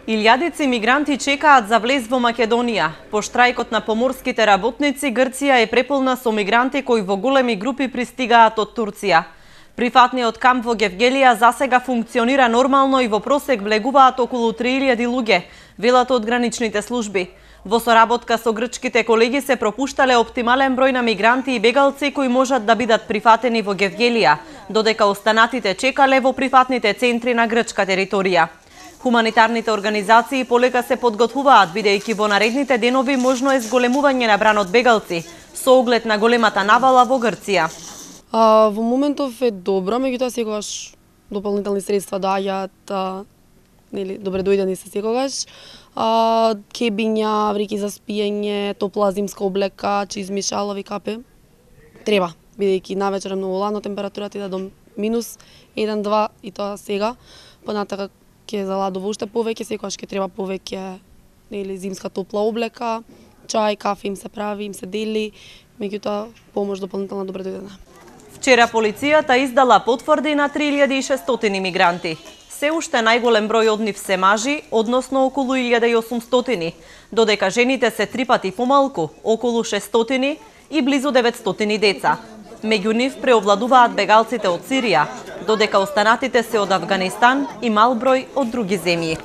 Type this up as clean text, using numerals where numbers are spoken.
Илјадици мигранти чекаат за влез во Македонија. По штрајкот на поморските работници, Грција е преполна со мигранти кои во големи групи пристигаат од Турција. Прифатниот камп во Гевгелија засега функционира нормално и во просек влегуваат околу 3000 луѓе, велат од граничните служби. Во соработка со грчките колеги се пропуштале оптимален број на мигранти и бегалци кои можат да бидат прифатени во Гевгелија, додека останатите чекале во прифатните центри на грчка територија. Хуманитарните организации полека се подготвуваат, бидејќи во наредните денови можно е зголемување на бранот бегалци, со оглед на големата навала во Грција. Во моментов е добро, меѓутоа секогаш дополнителни средства доаѓаат, добре дојдени се секогаш. Кебиња, вреќи за спиење, топла зимска облека, чизми, шалови, капе. Треба, бидејќи навечер е многу ладно, температурата иде до минус 1-2 и тоа сега. Понатака ќе заладува уште повеќе, секогаш ќе треба повеќе зимска топла облека, чај, кафе им се прави, им се дели, меѓутоа помош дополнително добре дојдена. Вчера полицијата издала потврди на 3600 мигранти. Се уште најголем број од нив се мажи, односно околу 1800, додека жените се 3 пати помалку, околу 600 и близу 900 деца. Меѓу нив преовладуваат бегалците од Сирија, додека останатите се од Авганистан и мал број од други земји.